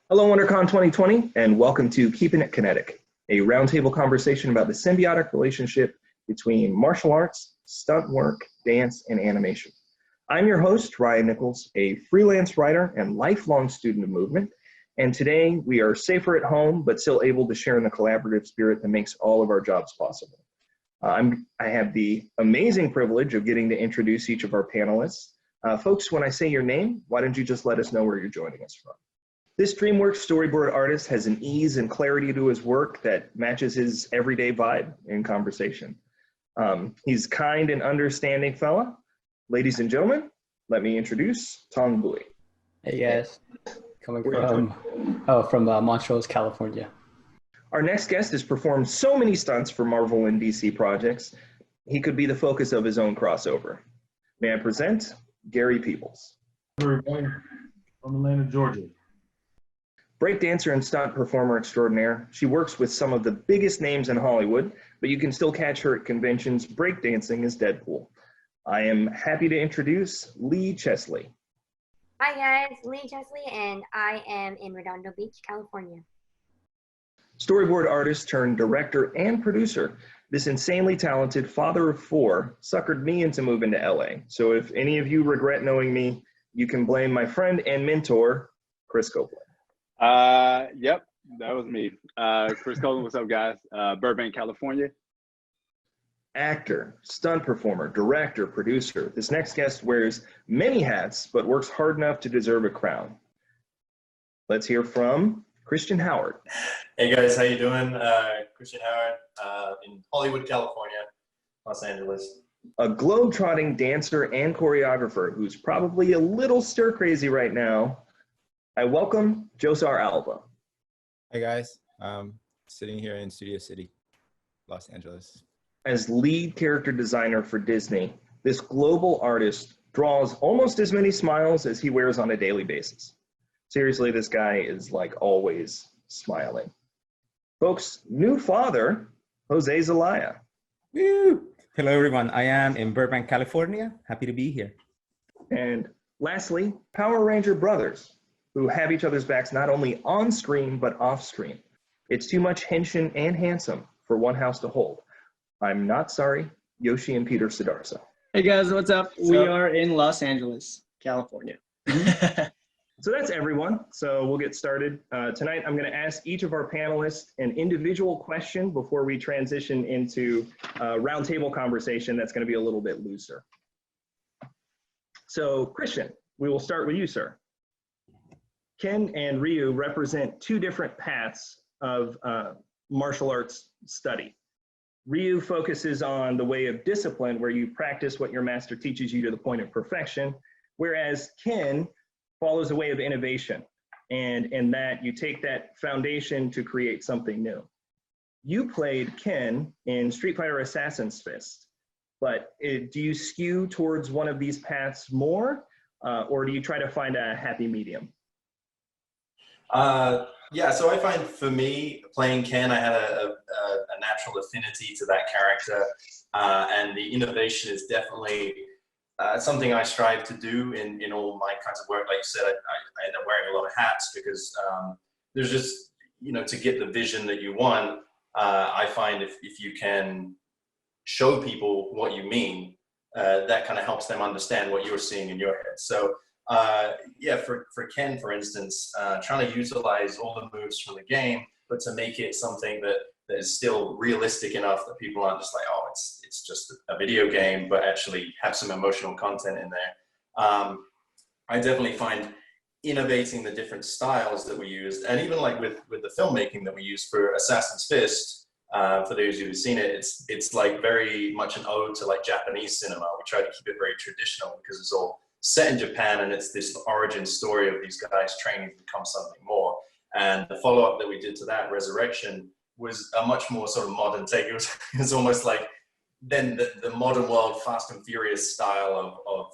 Hello, WonderCon 2020, and welcome to Keeping It Kinetic, a roundtable conversation about the symbiotic relationship between martial arts, stunt work, dance, and animation. I'm your host, Ryan Nichols, a freelance writer and lifelong student of movement, and today we are safer at home, but still able to share in the collaborative spirit that makes all of our jobs possible. I have the amazing privilege of getting to introduce each of our panelists. Folks, when I say your name, why don't you just let us know where you're joining us from? This DreamWorks storyboard artist has an ease and clarity to his work that matches his everyday vibe in conversation. He's a kind and understanding fella. Ladies and gentlemen, let me introduce Tong Bui. Hey guys, coming from Montrose, California. Our next guest has performed so many stunts for Marvel and DC projects, he could be the focus of his own crossover. May I present Gary Peebles. Everybody from Atlanta, Georgia. Breakdancer and stunt performer extraordinaire, she works with some of the biggest names in Hollywood, but you can still catch her at conventions breakdancing as Deadpool. I am happy to introduce Lee Chelsey. Hi guys, Lee Chelsey, and I am in Redondo Beach, California. Storyboard artist turned director and producer, this insanely talented father of four suckered me into moving to LA. So if any of you regret knowing me, you can blame my friend and mentor, Chris Copeland. Yep, that was me. Chris Copeland, what's up, guys? Burbank, California. Actor, stunt performer, director, producer. This next guest wears many hats, but works hard enough to deserve a crown. Let's hear from Christian Howard. Hey guys, how you doing? Christian Howard in Hollywood, California, Los Angeles. A globe-trotting dancer and choreographer who's probably a little stir-crazy right now. I welcome Joesar Alva. Hey guys, sitting here in Studio City, Los Angeles. As lead character designer for Disney, this global artist draws almost as many smiles as he wears on a daily basis. Seriously, this guy is like always smiling. Folks, new father, Jose Zelaya. Woo! Hello everyone, I am in Burbank, California. Happy to be here. And lastly, Power Ranger brothers, who have each other's backs not only on screen, but off screen. It's too much henshin and handsome for one house to hold. I'm not sorry, Yoshi and Peter Sudarso. Hey guys, what's up? We are in Los Angeles, California. So that's everyone. So we'll get started. Tonight, I'm gonna ask each of our panelists an individual question before we transition into a roundtable conversation that's gonna be a little bit looser. So Christian, we will start with you, sir. Ken and Ryu represent two different paths of martial arts study. Ryu focuses on the way of discipline, where you practice what your master teaches you to the point of perfection, whereas Ken follows a way of innovation, and in that you take that foundation to create something new. You played Ken in Street Fighter Assassin's Fist, but do you skew towards one of these paths more, or do you try to find a happy medium? Yeah, so I find for me, playing Ken, I had a natural affinity to that character, and the innovation is definitely something I strive to do in all my kinds of work. Like you said, I end up wearing a lot of hats because there's just, to get the vision that you want, I find if you can show people what you mean, that kind of helps them understand what you're seeing in your head. So yeah, for Ken, for instance, trying to utilize all the moves from the game, but to make it something that is still realistic enough that people aren't just like, oh, it's just a video game, but actually have some emotional content in there. I definitely find innovating the different styles that we used, and even like with the filmmaking that we used for Assassin's Fist, for those who've seen it, it's like very much an ode to like Japanese cinema. We try to keep it very traditional because it's all set in Japan, and it's this origin story of these guys training to become something more. And the follow-up that we did to that, Resurrection, was a much more sort of modern take. It was almost like then the modern world Fast and Furious style of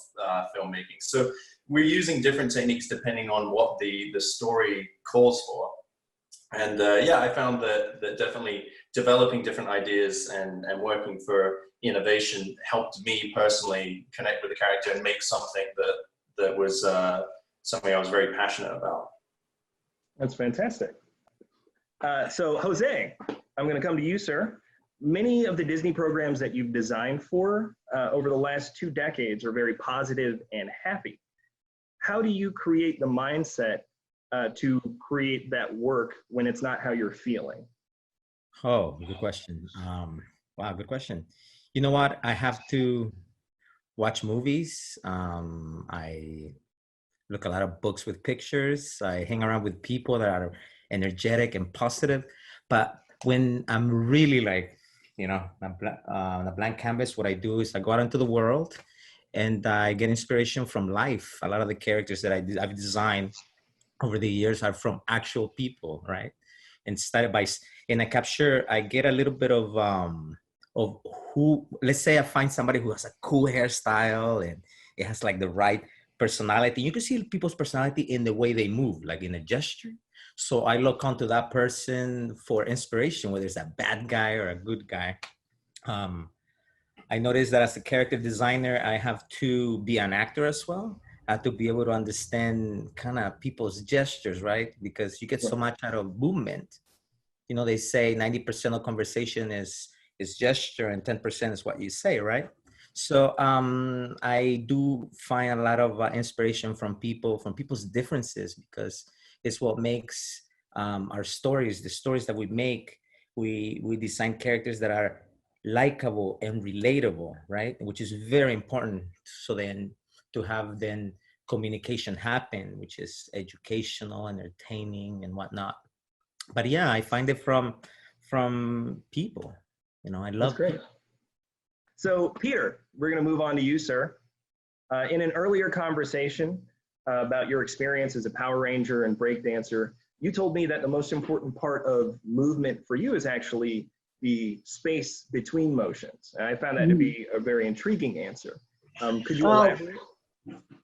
filmmaking. So we're using different techniques depending on what the story calls for. And yeah, I found that definitely developing different ideas and working for innovation helped me personally connect with the character and make something that was something I was very passionate about. That's fantastic. So Jose, I'm going to come to you, sir. Many of the Disney programs that you've designed for over the last 2 decades are very positive and happy. How do you create the mindset to create that work when it's not how you're feeling? Oh, good question. Wow, good question. You know what? I have to watch movies. I look a lot of books with pictures. I hang around with people that are energetic and positive. But when I'm really like, on a blank canvas, what I do is I go out into the world and I get inspiration from life. A lot of the characters that I've designed over the years are from actual people, right? And in a capture, I get a little bit of who, let's say I find somebody who has a cool hairstyle and it has like the right personality. You can see people's personality in the way they move, like in a gesture. So I look onto that person for inspiration, whether it's a bad guy or a good guy. I noticed that as a character designer, I have to be an actor as well. I have to be able to understand kind of people's gestures, right? Because you get so much out of movement. You know, they say 90% of conversation is gesture and 10% is what you say, right? So I do find a lot of inspiration from people's differences, because it's what makes our stories, the stories that we make. We design characters that are likable and relatable, right? Which is very important. So then to have then communication happen, which is educational, entertaining, and whatnot. But yeah, I find it from people. You know, I love. That's great. So Peter, we're going to move on to you, sir. In an earlier conversation about your experience as a Power Ranger and breakdancer, you told me that the most important part of movement for you is actually the space between motions. And I found that to be a very intriguing answer. Could you elaborate?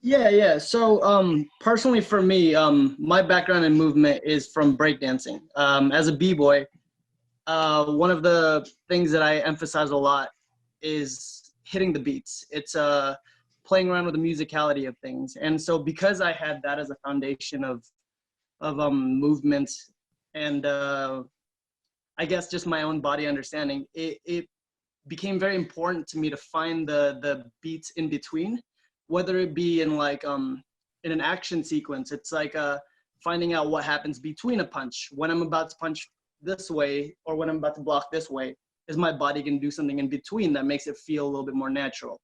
Yeah. So personally for me, my background in movement is from breakdancing. As a b-boy, one of the things that I emphasize a lot is hitting the beats. It's playing around with the musicality of things. And so because I had that as a foundation of movement and I guess just my own body understanding, it became very important to me to find the beats in between, whether it be in like in an action sequence. It's like finding out what happens between a punch. When I'm about to punch this way or when I'm about to block this way, is my body going to do something in between that makes it feel a little bit more natural?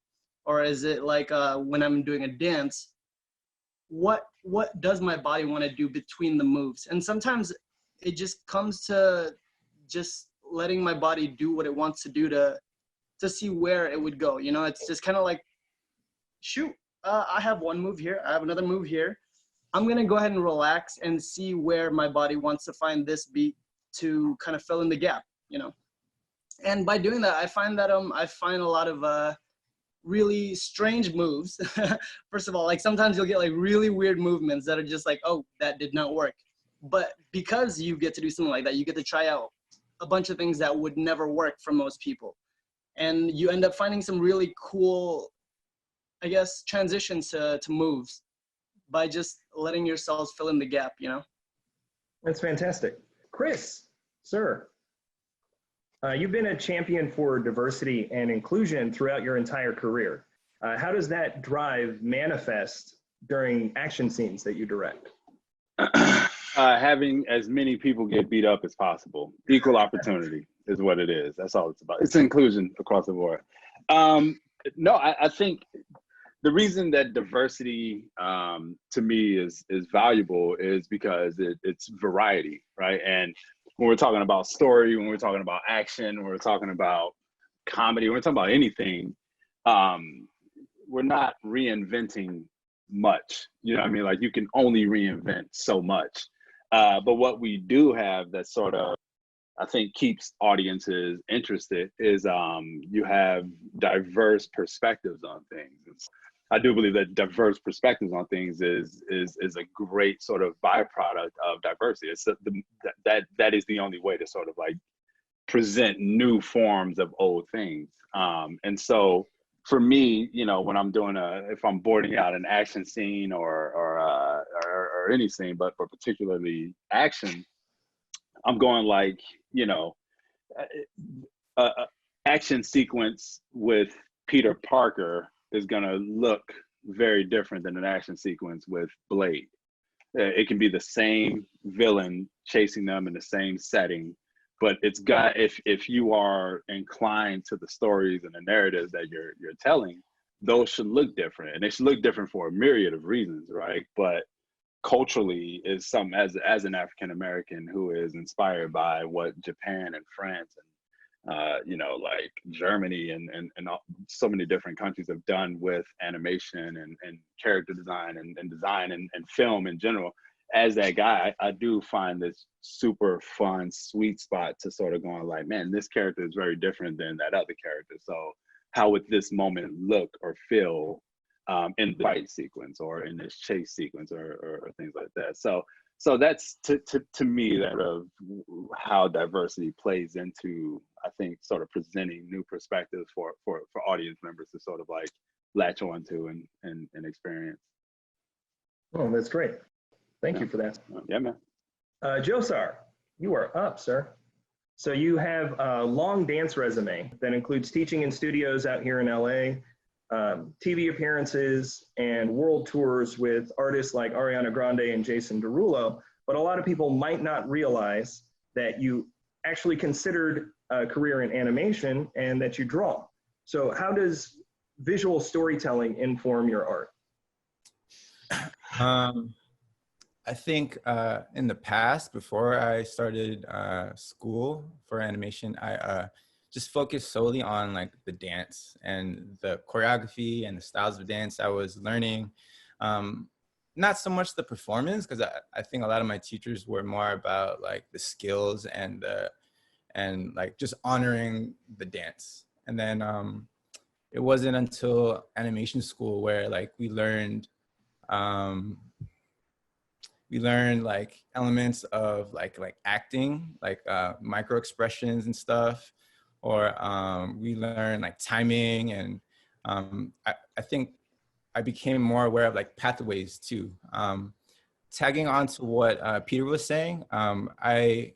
Or is it like when I'm doing a dance, what does my body want to do between the moves? And sometimes it just comes to just letting my body do what it wants to do to see where it would go. You know, it's just kind of like, shoot, I have one move here, I have another move here. I'm going to go ahead and relax and see where my body wants to find this beat to kind of fill in the gap, you know. And by doing that, I find that I find a lot of really strange moves. First of all, like sometimes you'll get like really weird movements that are just like, oh, that did not work. But because you get to do something like that, you get to try out a bunch of things that would never work for most people. And you end up finding some really cool, I guess, transitions to moves by just letting yourselves fill in the gap, you know? That's fantastic. Chris, sir, you've been a champion for diversity and inclusion throughout your entire career. How does that drive manifest during action scenes that you direct? Having as many people get beat up as possible. Equal opportunity is what it is. That's all it's about. It's inclusion across the board. No, I think the reason that diversity to me is valuable is because it's variety, right? And when we're talking about story, when we're talking about action, when we're talking about comedy, when we're talking about anything, we're not reinventing much. You know what I mean? Like you can only reinvent so much. But what we do have that sort of, I think, keeps audiences interested is you have diverse perspectives on things. I do believe that diverse perspectives on things is a great sort of byproduct of diversity. It's that is the only way to sort of like present new forms of old things. And so for me, you know, when I'm doing if I'm boarding out an action scene or or any scene, but for particularly action, I'm going like, you know, action sequence with Peter Parker is gonna look very different than an action sequence with Blade. It can be the same villain chasing them in the same setting, but it's got, if you are inclined to the stories and the narratives that you're telling, those should look different, and they should look different for a myriad of reasons, right? But culturally, is some, as an African American who is inspired by what Japan and France and you know, like Germany and so many different countries have done with animation and character design and design and film in general. As that guy, I do find this super fun, sweet spot to sort of going like, man, this character is very different than that other character. So how would this moment look or feel in the fight sequence or in this chase sequence or things like that? So that's to me that of how diversity plays into, I think, sort of presenting new perspectives for audience members to sort of like latch onto and experience. Oh, that's great. Thank you for that. Yeah, man. Joesar, you are up, sir. So you have a long dance resume that includes teaching in studios out here in LA, TV appearances, and world tours with artists like Ariana Grande and Jason Derulo. But a lot of people might not realize that you actually considered a career in animation and that you draw. So how does visual storytelling inform your art? I think in the past, before I started school for animation, I just focused solely on like the dance and the choreography and the styles of dance I was learning. Not so much the performance, because I think a lot of my teachers were more about like the skills and like just honoring the dance. And then it wasn't until animation school where like we learned like elements of like acting, like micro expressions and stuff, or we learned like timing, and I think I became more aware of like pathways too. Tagging on to what Peter was saying, I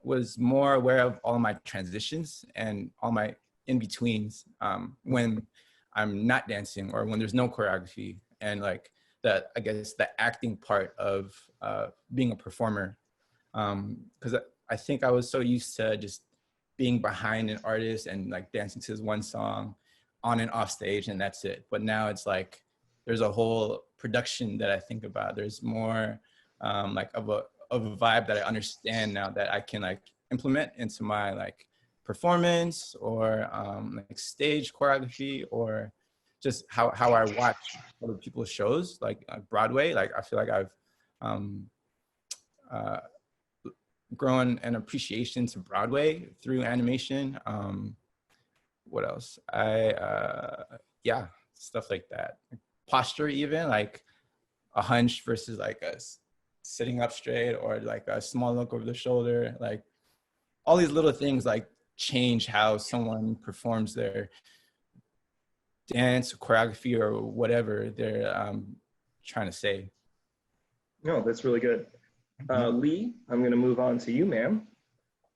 was more aware of all my transitions and all my in-betweens when I'm not dancing or when there's no choreography, and like that, I guess, the acting part of being a performer. Because I think I was so used to just being behind an artist and like dancing to this one song on and off stage, and that's it. But now it's like there's a whole production that I think about. There's more like of a vibe that I understand now that I can like implement into my like performance or like stage choreography, or just how I watch other people's shows, like Broadway. Like I feel like I've grown an appreciation to Broadway through animation. What else? Yeah, stuff like that. Posture, even like a hunch versus like a sitting up straight, or like a small look over the shoulder. Like all these little things like change how someone performs their dance, choreography, or whatever they're trying to say. No, that's really good. Lee, I'm going to move on to you, ma'am.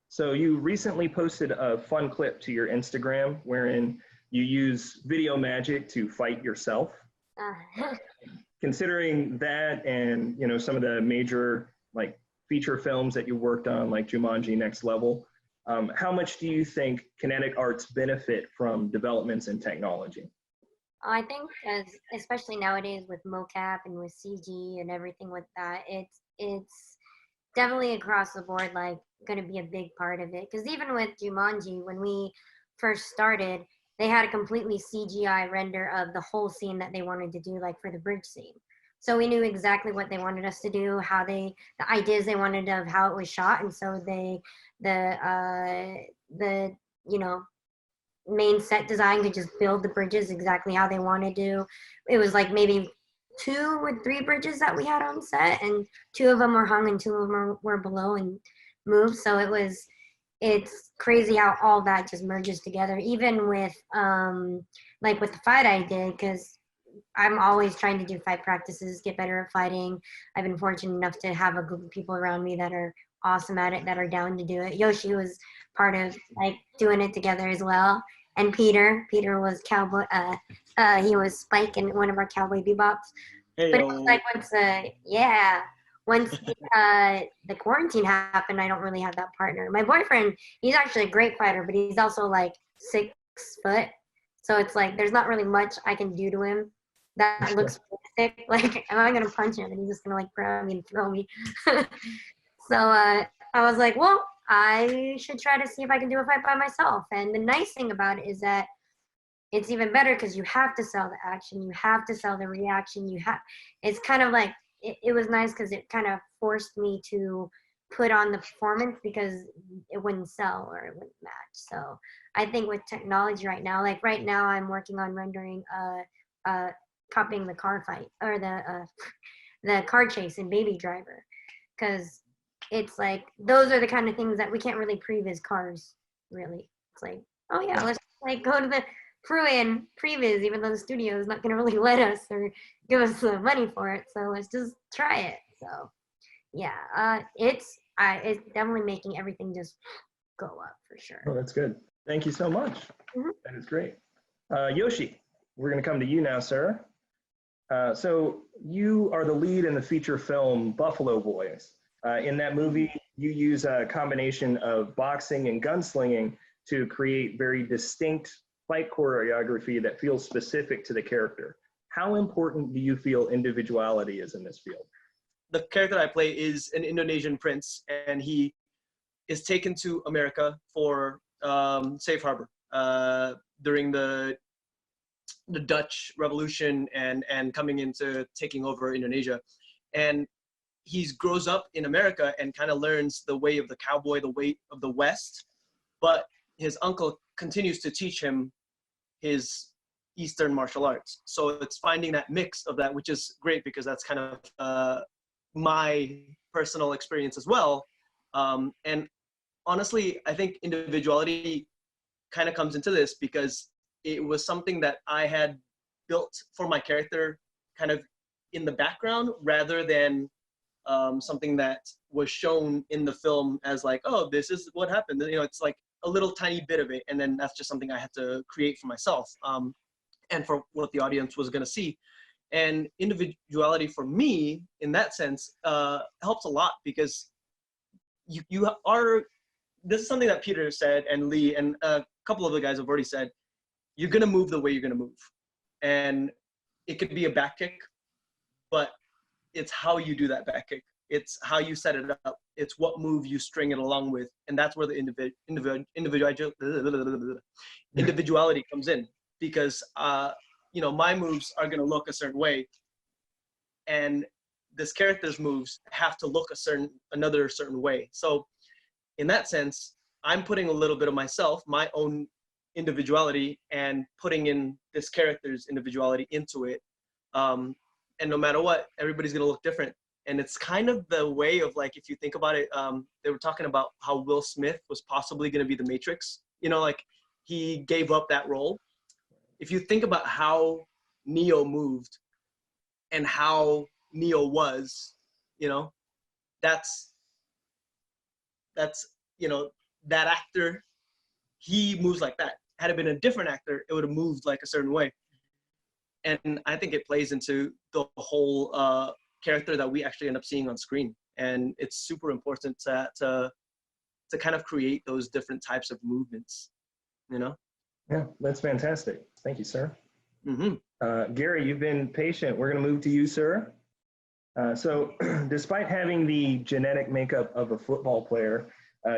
So you recently posted a fun clip to your Instagram wherein you use video magic to fight yourself. Considering that, and you know, some of the major like feature films that you worked on, like Jumanji Next Level, how much do you think kinetic arts benefit from developments in technology? I think, especially nowadays with mocap and with CG and everything with that, it's definitely across the board like going to be a big part of it. Because even with Jumanji, when we first started, they had a completely CGI render of the whole scene that they wanted to do, like for the bridge scene. So we knew exactly what they wanted us to do, the ideas they wanted of how it was shot, and so the you know, main set design could just build the bridges exactly how they wanted to. It was like maybe 2 or 3 bridges that we had on set, and 2 of them were hung and 2 of them were below and moved. So it's crazy how all that just merges together. Even with like with the fight I did, because I'm always trying to do fight practices, get better at fighting. I've been fortunate enough to have a group of people around me that are awesome at it, that are down to do it. Yoshi was part of like doing it together as well. And Peter was cowboy. He was Spike in one of our Cowboy Bebops. Hey, But it was like once the quarantine happened, I don't really have that partner. My boyfriend, he's actually a great fighter, but he's also like 6 foot. So it's like there's not really much I can do to him that looks realistic. Like, am I gonna punch him and he's just gonna like grab me and throw me? So I was like, well, I should try to see if I can do a fight by myself. And the nice thing about it is that it's even better because you have to sell the action, you have to sell the reaction, it's kind of like it was nice because it kind of forced me to put on the performance because it wouldn't sell or it wouldn't match. So I think with technology right now, like right now I'm working on rendering copying the car fight or the car chase in Baby Driver, because it's like those are the kind of things that we can't really previs cars really. It's like, oh yeah, let's like go to the freeway and previs, even though the studio is not going to really let us or give us the money for it. So let's just try it. So yeah, it's definitely making everything just go up for sure. Oh, that's good. Thank you so much. That is great. Yoshi, we're going to come to you now, sir. So you are the lead in the feature film Buffalo Boys. In that movie, you use a combination of boxing and gunslinging to create very distinct fight choreography that feels specific to the character. How important do you feel individuality is in this field? The character I play is an Indonesian prince, and he is taken to America for safe harbor during the Dutch Revolution and coming into taking over Indonesia. And he grows up in America and kind of learns the way of the cowboy, the way of the West, but his uncle continues to teach him his Eastern martial arts. So it's finding that mix of that, which is great because that's kind of my personal experience as well. And honestly, I think individuality kind of comes into this because it was something that I had built for my character kind of in the background rather than something that was shown in the film as like, oh, this is what happened. You know, it's like a little tiny bit of it. And then that's just something I had to create for myself and for what the audience was going to see. And individuality for me, in that sense, helps a lot because you are, this is something that Peter said and Lee and a couple of the guys have already said, you're going to move the way you're going to move. And it could be a back kick, but it's how you do that back kick. It's how you set it up. It's what move you string it along with. And that's where the individuality comes in because, you know, my moves are going to look a certain way and this character's moves have to look another certain way. So in that sense, I'm putting a little bit of myself, my own individuality, and putting in this character's individuality into it. And no matter what, everybody's going to look different. And it's kind of the way of like, if you think about it, they were talking about how Will Smith was possibly going to be the Matrix. You know, like he gave up that role. If you think about how Neo moved and how Neo was, you know, that's, you know, that actor, he moves like that. Had it been a different actor, it would have moved like a certain way. And I think it plays into the whole character that we actually end up seeing on screen. And it's super important to kind of create those different types of movements, you know? Yeah, that's fantastic. Thank you, sir. Mm-hmm. Gary, you've been patient. We're going to move to you, sir. So despite having the genetic makeup of a football player,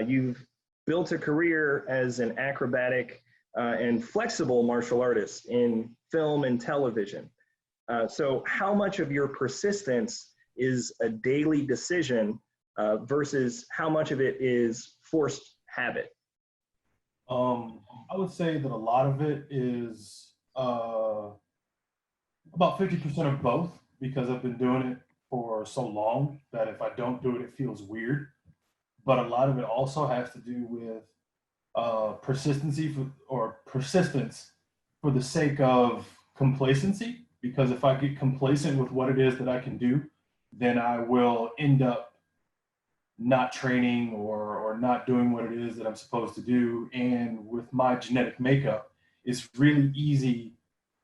you've built a career as an acrobatic and flexible martial artist in film and television. So how much of your persistence is a daily decision versus how much of it is forced habit? I would say that a lot of it is about 50% of both, because I've been doing it for so long that if I don't do it, it feels weird. But a lot of it also has to do with persistence for the sake of complacency. because if I get complacent with what it is that I can do, then I will end up not training or not doing what it is that I'm supposed to do. And with my genetic makeup, it's really easy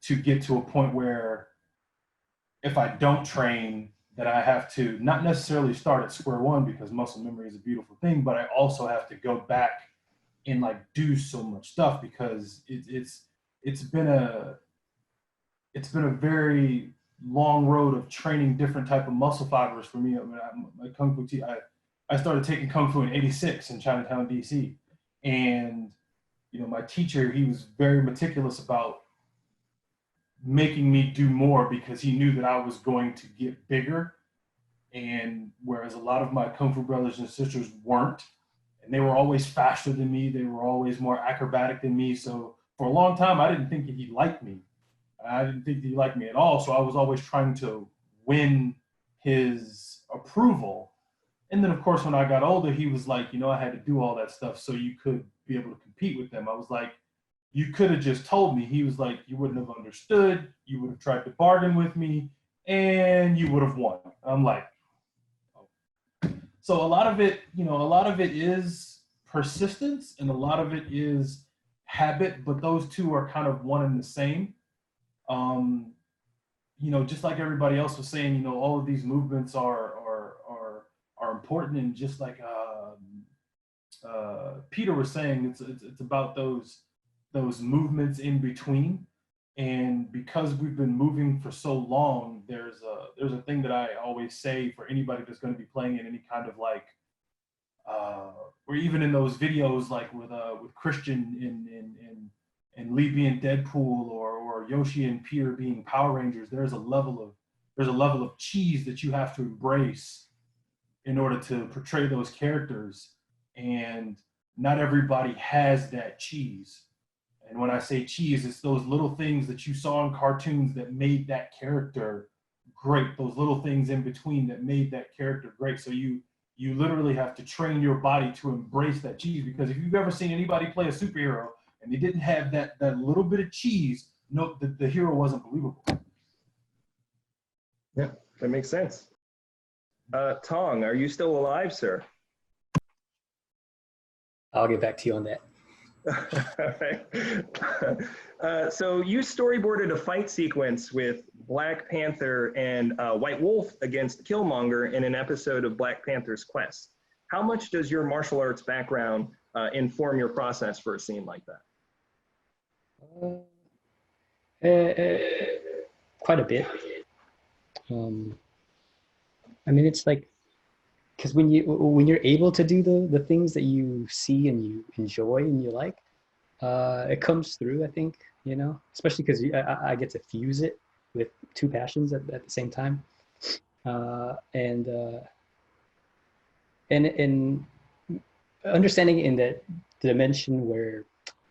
to get to a point where if I don't train, that I have to not necessarily start at square one, because muscle memory is a beautiful thing, but I also have to go back and like do so much stuff, because it's been a very long road of training different type of muscle fibers for me. I mean, my kung fu I started taking kung fu in '86 in Chinatown, DC, and my teacher, he was very meticulous about making me do more, because he knew that I was going to get bigger. And whereas a lot of my kung fu brothers and sisters weren't, and they were always faster than me, they were always more acrobatic than me. So for a long time, I didn't think that he liked me. I didn't think that he liked me at all. So I was always trying to win his approval. And then, of course, when I got older, he was like, I had to do all that stuff so you could be able to compete with them. I was like, you could have just told me. He was like, you wouldn't have understood. You would have tried to bargain with me, and you would have won. I'm like, oh. So a lot of it is persistence, and a lot of it is habit, but those two are kind of one and the same. Just like everybody else was saying, all of these movements are important, and just like Peter was saying, it's about those movements in between. And because we've been moving for so long, there's a thing that I always say for anybody that's going to be playing in any kind of like or even in those videos like with Christian and Lee being Deadpool, or Yoshi and Peter being Power Rangers, there's a level of cheese that you have to embrace in order to portray those characters. And not everybody has that cheese. And when I say cheese, it's those little things that you saw in cartoons that made that character great, those little things in between that made that character great. So you literally have to train your body to embrace that cheese, because if you've ever seen anybody play a superhero and they didn't have that little bit of cheese, no, the hero wasn't believable. Yeah, that makes sense. Tong, are you still alive, sir? I'll get back to you on that. So you storyboarded a fight sequence with Black Panther and White Wolf against Killmonger in an episode of Black Panther's Quest. How much does your martial arts background inform your process for a scene like that? Quite a bit. I mean, it's like, because when you're able to do the things that you see and you enjoy and you like, it comes through, I think, especially because I get to fuse it with two passions at the same time. And understanding in that dimension where,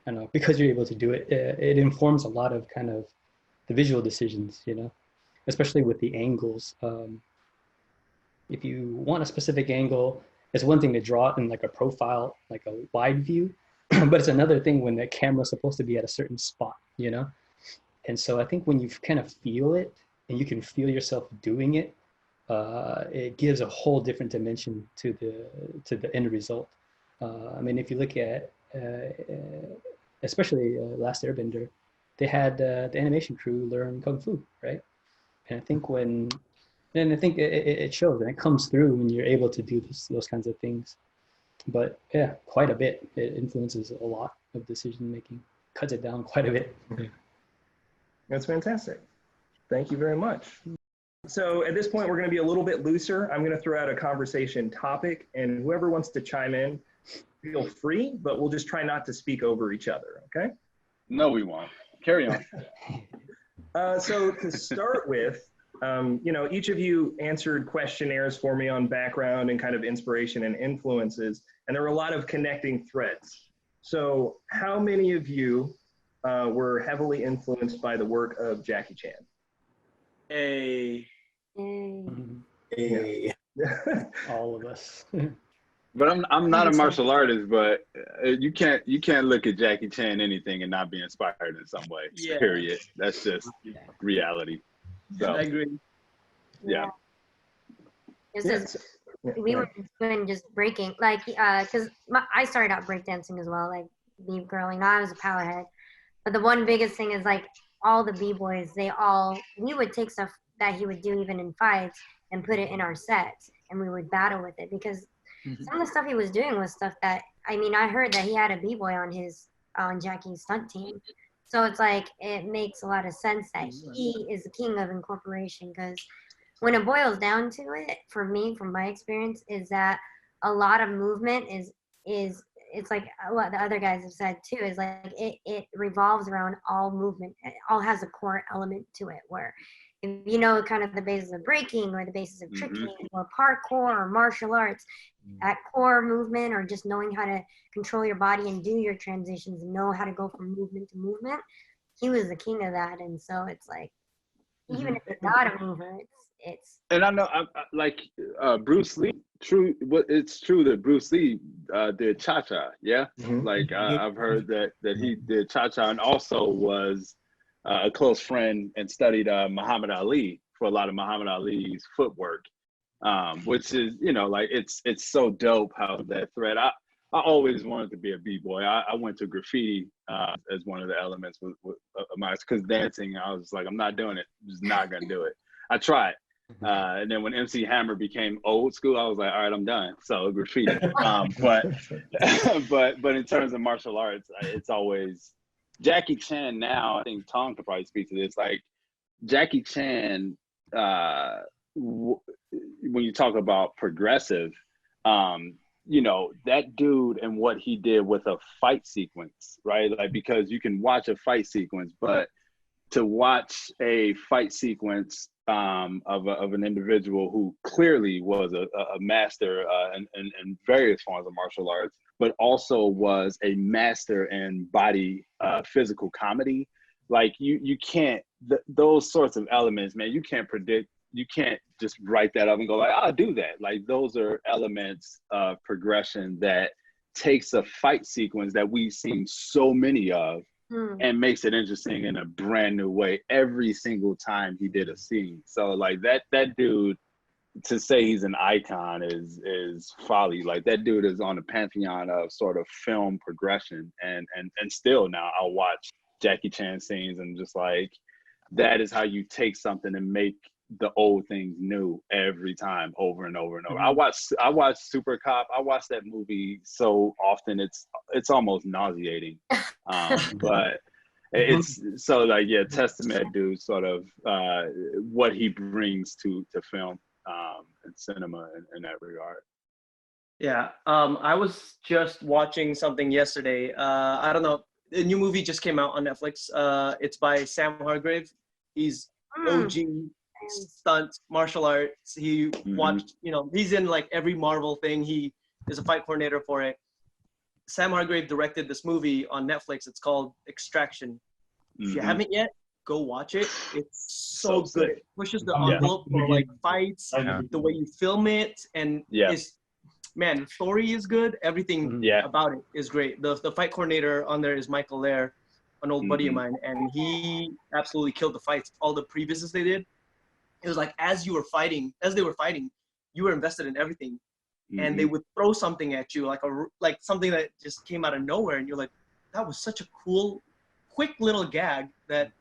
I don't know, because you're able to do it, it informs a lot of kind of the visual decisions, especially with the angles. If you want a specific angle, it's one thing to draw it in like a profile, like a wide view, but it's another thing when the camera's supposed to be at a certain spot, And so I think when you kind of feel it and you can feel yourself doing it, it gives a whole different dimension to the end result. I mean, if you look at, especially Last Airbender, they had the animation crew learn Kung Fu, right? And I think it shows and it comes through when you're able to do those kinds of things. But yeah, quite a bit. It influences a lot of decision making, cuts it down quite a bit. That's fantastic. Thank you very much. So at this point, we're going to be a little bit looser. I'm going to throw out a conversation topic, and whoever wants to chime in, feel free, but we'll just try not to speak over each other, okay? No, we won't. Carry on. So to start with, each of you answered questionnaires for me on background and kind of inspiration and influences, and there were a lot of connecting threads. So how many of you were heavily influenced by the work of Jackie Chan? All of us. But I'm not a martial artist, but you can't look at Jackie Chan anything and not be inspired in some way. Yeah. Period. That's just reality. So I agree. yeah. This Yeah, is so- yeah, we go were ahead. doing just breaking, like, because I started out breakdancing as well, like being girling. I was a powerhead, but the one biggest thing is like all the b-boys, we would take stuff that he would do even in fights and put it in our sets, and we would battle with it because some of the stuff he was doing was stuff that, I mean, I heard that he had a b-boy on Jackie's stunt team. So it's like it makes a lot of sense that he is the king of incorporation, because when it boils down to it, for me, from my experience, is that a lot of movement is it's like what the other guys have said too, is like it revolves around all movement. It all has a core element to it, where if you know kind of the basis of breaking or the basis of tricking or parkour or martial arts, that core movement, or just knowing how to control your body and do your transitions and know how to go from movement to movement, he was the king of that. And so it's like, even if you're not a mover, it's And I know, like Bruce Lee. It's true that Bruce Lee did cha-cha. Yeah, Mhm. like I've heard that he did cha-cha, and also was a close friend and studied Muhammad Ali for a lot of Muhammad Ali's footwork, which is, you know, like it's so dope how that thread. I always wanted to be a b-boy. I went to graffiti as one of the elements with my, because dancing, I was like, I'm not doing it. I'm just not gonna do it. I tried. And then when MC Hammer became old school, I was like, all right, I'm done. So graffiti. But but in terms of martial arts, it's always Jackie Chan. Now I think Tong could probably speak to this. Like Jackie Chan, when you talk about progressive, you know, that dude and what he did with a fight sequence, right? Like, because you can watch a fight sequence, but to watch a fight sequence of an individual who clearly was a master in various forms of martial arts, but also was a master in body physical comedy. Like you can't, those sorts of elements, man, you can't predict. You can't just write that up and go like, I'll do that. Like those are elements of progression that takes a fight sequence that we've seen so many of and makes it interesting in a brand new way every single time he did a scene. So like that dude, to say he's an icon is folly. Like that dude is on the pantheon of sort of film progression, and still now I'll watch Jackie Chan scenes and just like, that is how you take something and make the old things new every time, over and over and over. I watch Super Cop. I watch that movie so often it's almost nauseating. But it's so like, yeah, testament dude, sort of what he brings to film and cinema in that regard. Yeah, I was just watching something yesterday. I don't know, a new movie just came out on Netflix. It's by Sam Hargrave. He's OG stunt martial arts. He watched, you know, he's in like every Marvel thing. He is a fight coordinator for it. Sam Hargrave directed this movie on Netflix. It's called Extraction. If you haven't yet, go watch it. It's so good. sick. It pushes the envelope for like fights, the way you film it, and man, the story is good. Everything about it is great. The fight coordinator on there is Michael Lair, an old buddy of mine, and he absolutely killed the fights. All the previouses they did, it was like as they were fighting, you were invested in everything, and they would throw something at you, like something that just came out of nowhere, and you're like, that was such a cool, quick little gag that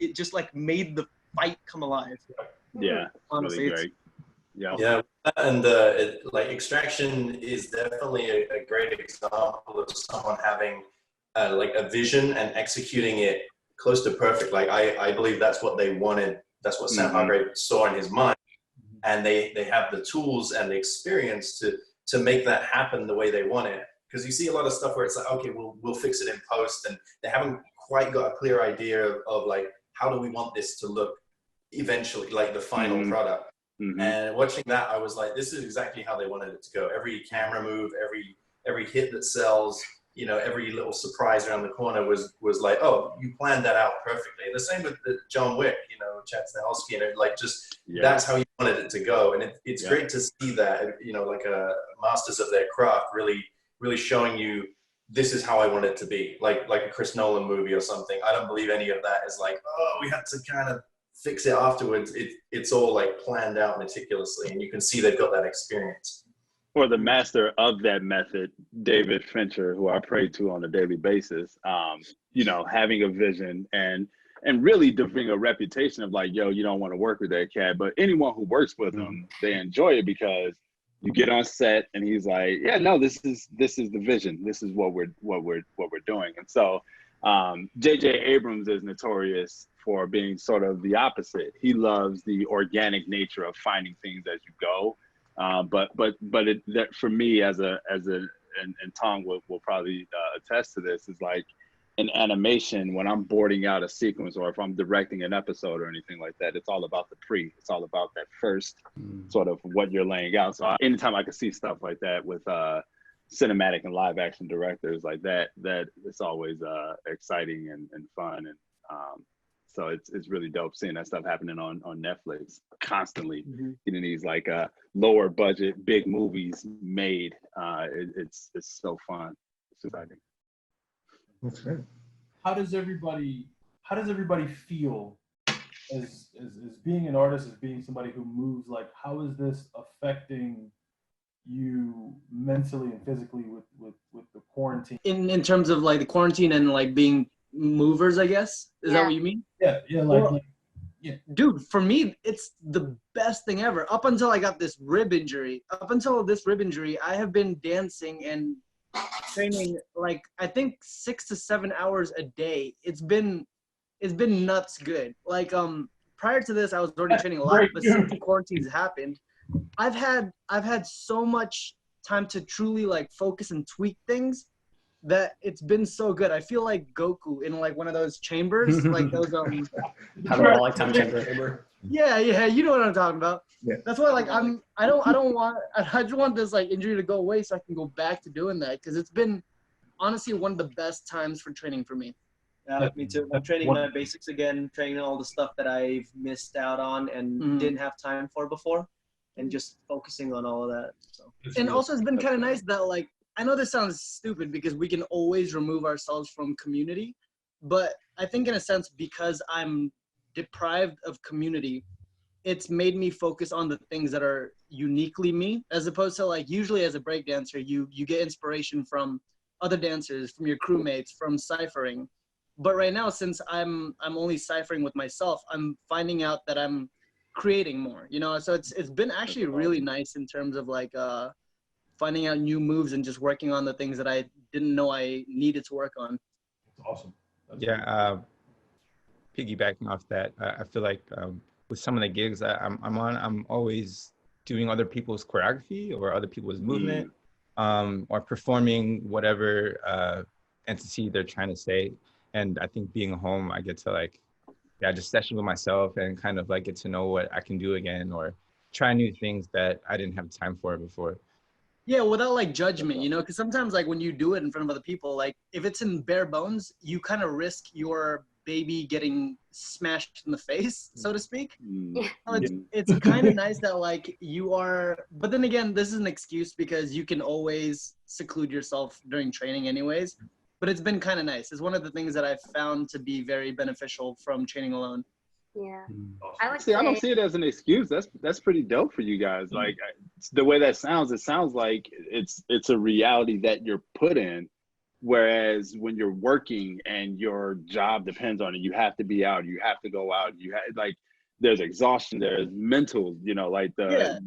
it just like made the fight come alive. Yeah, honestly, really great. Yeah, and like Extraction is definitely a great example of someone having like a vision and executing it close to perfect. Like I believe that's what they wanted. That's what Sam Hargrave saw in his mind, and they have the tools and the experience to make that happen the way they want it. Because you see a lot of stuff where it's like, okay, we'll fix it in post, and they haven't quite got a clear idea of like, how do we want this to look eventually, like the final product. And watching that, I was like, this is exactly how they wanted it to go. Every camera move, every hit that sells, you know, every little surprise around the corner was like, oh, you planned that out perfectly. The same with the John Wick, you know, Chad Stahelski, and like just that's how you wanted it to go. And it's great to see that, you know, like a masters of their craft really showing you, this is how I want it to be, like a Chris Nolan movie or something. I don't believe any of that is like, oh, we had to kind of fix it afterwards. It's all like planned out meticulously, and you can see they've got that experience. For the master of that method, David Fincher, who I pray to on a daily basis, you know, having a vision and really developing a reputation of like, yo, you don't want to work with that cat, but anyone who works with him, they enjoy it because you get on set and he's like, yeah, no, this is the vision. This is what we're doing. And so J.J. Abrams is notorious for being sort of the opposite. He loves the organic nature of finding things as you go. But that for me and Tong will probably attest to this, is like in animation, when I'm boarding out a sequence or if I'm directing an episode or anything like that, it's all about the it's all about that first sort of what you're laying out. So anytime I can see stuff like that with cinematic and live action directors like that it's always exciting and fun. And so it's really dope seeing that stuff happening on Netflix constantly, getting these like lower budget, big movies made. It's so fun. It's exciting. That's great. How does everybody feel as being an artist, as being somebody who moves? Like, how is this affecting you mentally and physically with the quarantine? In terms of like the quarantine and like being movers, I guess. Is that what you mean? Yeah, yeah. Dude, for me, it's the best thing ever. Up until I got this rib injury, I have been dancing and training like I think 6 to 7 hours a day. It's been nuts good. Like prior to this, I was already training a lot, but since the quarantines happened, I've had so much time to truly like focus and tweak things that it's been so good. I feel like Goku in like one of those chambers, like those Hyperbolic time chamber. Yeah, you know what I'm talking about. Yeah. That's why like I just want this like injury to go away so I can go back to doing that, because it's been honestly one of the best times for training for me. Yeah, me too. I'm training my basics again, training all the stuff that I've missed out on and didn't have time for before, and just focusing on all of that. So. And also it's been kind of nice that like, I know this sounds stupid because we can always remove ourselves from community, but I think in a sense, because I'm deprived of community, it's made me focus on the things that are uniquely me, as opposed to like usually as a breakdancer, you get inspiration from other dancers, from your crewmates, from ciphering. But right now, since I'm only ciphering with myself, I'm finding out that I'm creating more, you know? So it's been actually really nice in terms of like finding out new moves and just working on the things that I didn't know I needed to work on. That's awesome. Piggybacking off that, I feel like with some of the gigs that I'm on, I'm always doing other people's choreography or other people's movement, or performing whatever entity they're trying to say. And I think being home, I get to like, just session with myself and kind of like get to know what I can do again or try new things that I didn't have time for before. Yeah, without like judgment, you know, because sometimes like when you do it in front of other people, like if it's in bare bones, you kind of risk your baby getting smashed in the face, so to speak. It's kind of nice that like you are, but then again, this is an excuse because you can always seclude yourself during training anyways, but it's been kind of nice. It's one of the things that I've found to be very beneficial from training alone. Yeah, I don't see it as an excuse. That's pretty dope for you guys. Like the way that sounds, it sounds like it's a reality that you're put in. Whereas when you're working and your job depends on it, you have to be out. You have to go out. You have like there's exhaustion. There's mental. You know, like a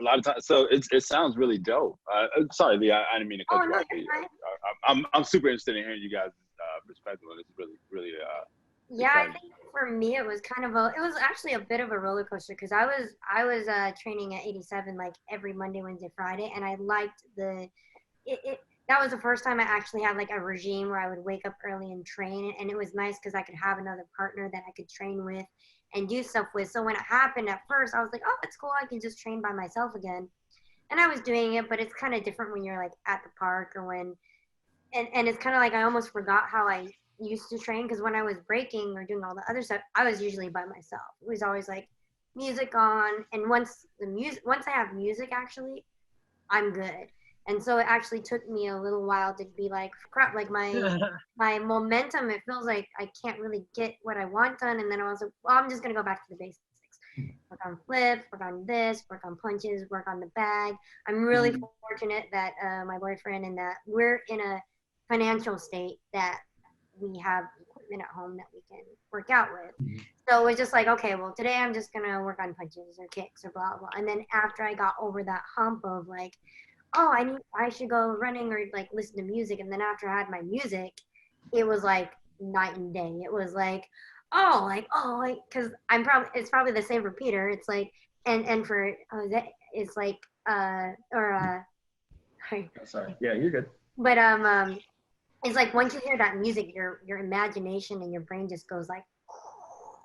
lot of times. So it sounds really dope. Sorry, Lee. I didn't mean to cut you off. I'm super interested in hearing you guys' perspective on this. Really. Yeah, I think for me it was kind of it was actually a bit of a roller coaster because I was training at 87 like every Monday, Wednesday, Friday, and I liked that was the first time I actually had like a regime where I would wake up early and train, and it was nice because I could have another partner that I could train with and do stuff with. So when it happened at first, I was like, oh, it's cool, I can just train by myself again. And I was doing it, but it's kind of different when you're like at the park or when, and it's kind of like I almost forgot how I used to train because when I was breaking or doing all the other stuff, I was usually by myself. It was always like music on, and once I have music, actually, I'm good. And so it actually took me a little while to be like, crap, like my momentum, it feels like I can't really get what I want done. And then I was like, well, I'm just going to go back to the basics. Work on flips, work on this, work on punches, work on the bag. I'm really fortunate that my boyfriend and that we're in a financial state that we have equipment at home that we can work out with. So it was just like, okay, well, today I'm just going to work on punches or kicks or blah, blah. And then after I got over that hump of like, oh, I should go running or like listen to music. And then after I had my music, it was like night and day. It was like, because it's probably the same for Peter. It's like, and for Jose, it's like, Sorry. Yeah, you're good. But it's like once you hear that music, your imagination and your brain just goes like,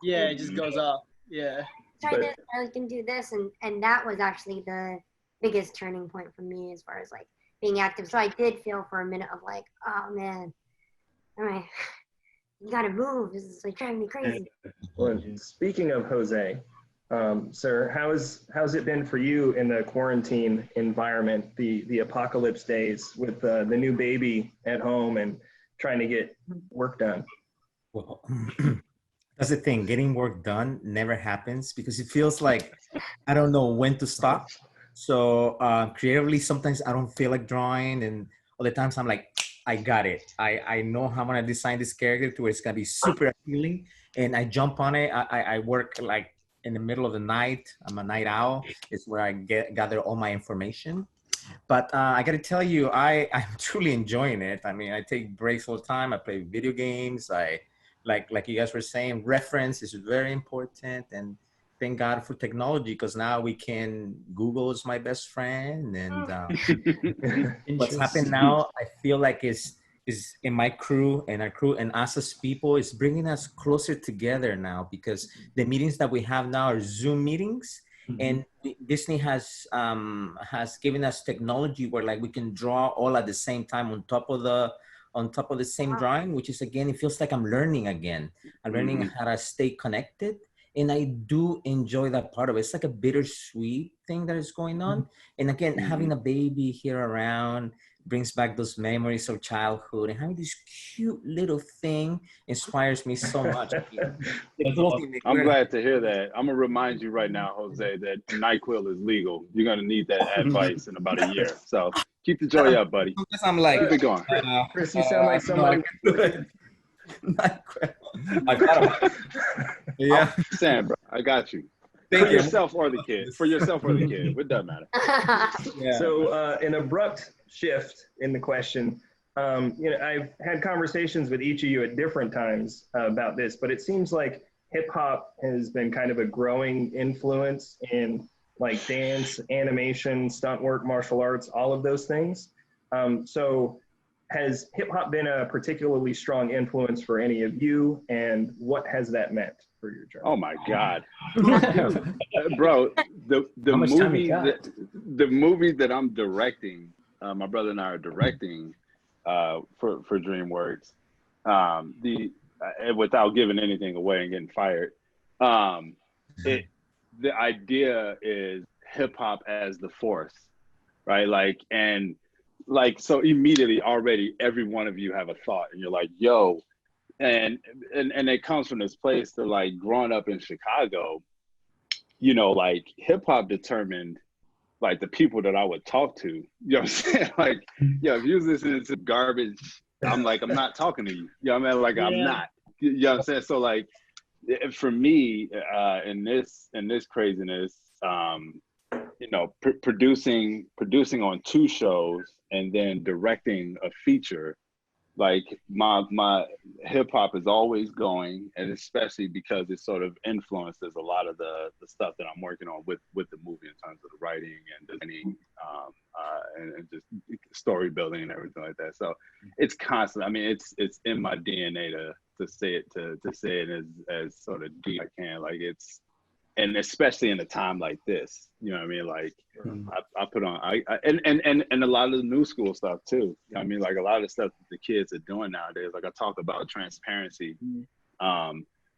Yeah, it just goes off. Yeah. Try this, I can do this, and that was actually the biggest turning point for me as far as like being active. So I did feel for a minute of like, oh man, all right, you gotta move. This is like driving me crazy. Well, speaking of Jose, sir, how's it been for you in the quarantine environment, the apocalypse days with the new baby at home and trying to get work done? Well, that's the thing. Getting work done never happens because it feels like I don't know when to stop. So creatively, sometimes I don't feel like drawing, and other times I'm like, I got it. I know how I'm gonna design this character to where it's gonna be super appealing, and I jump on it. I work like in the middle of the night. I'm a night owl. It's where I gather all my information. But I got to tell you, I'm truly enjoying it. I mean, I take breaks all the time. I play video games. Like you guys were saying, reference is very important. And thank God for technology, because now we can, Google is my best friend. And what's happened now, I feel like is in my crew and our crew and us as people is bringing us closer together now, because the meetings that we have now are Zoom meetings. And Disney has given us technology where like we can draw all at the same time on top of the same drawing, which is, again, it feels like I'm learning again. I'm learning how to stay connected. And I do enjoy that part of it. It's like a bittersweet thing that is going on. And again, having a baby here around brings back those memories of childhood, and having this cute little thing inspires me so much. I'm glad to hear that. I'm gonna remind you right now, Jose, that NyQuil is legal. You're gonna need that advice in about a year. So keep the joy up, buddy. I'm like, keep it going. Chris, you sound like somebody. I got it. Yeah, Sam, bro, I got you. Thank for you. yourself or the kid. For yourself or the kid. It doesn't matter. Yeah. So an abrupt shift in the question. I've had conversations with each of you at different times about this, but it seems like hip hop has been kind of a growing influence in like dance, animation, stunt work, martial arts, all of those things. So has hip hop been a particularly strong influence for any of you, and what has that meant for your journey? Oh my God, bro! The movie that I'm directing, my brother and I are directing for DreamWorks. Without giving anything away and getting fired, the idea is hip hop as the force, right? So immediately already every one of you have a thought, and you're like, yo, and it comes from this place that, like, growing up in Chicago, like hip hop determined like the people that I would talk to. You know what I'm saying? Like, yo, if you're listening to garbage, I'm like, I'm not talking to you. You know what I mean? Like, I'm not. You know what I'm saying? So like, for me, in this craziness, producing on 2 shows and then directing a feature, like my hip hop is always going, and especially because it sort of influences a lot of the stuff that I'm working on with the movie in terms of the writing and designing, and just story building and everything like that. So it's constant. I mean, it's in my DNA to say it as sort of deep as I can. Like and especially in a time like this, you know what I mean? Like I put on, and a lot of the new school stuff too. You know what I mean? Like a lot of the stuff that the kids are doing nowadays, like I talk about transparency.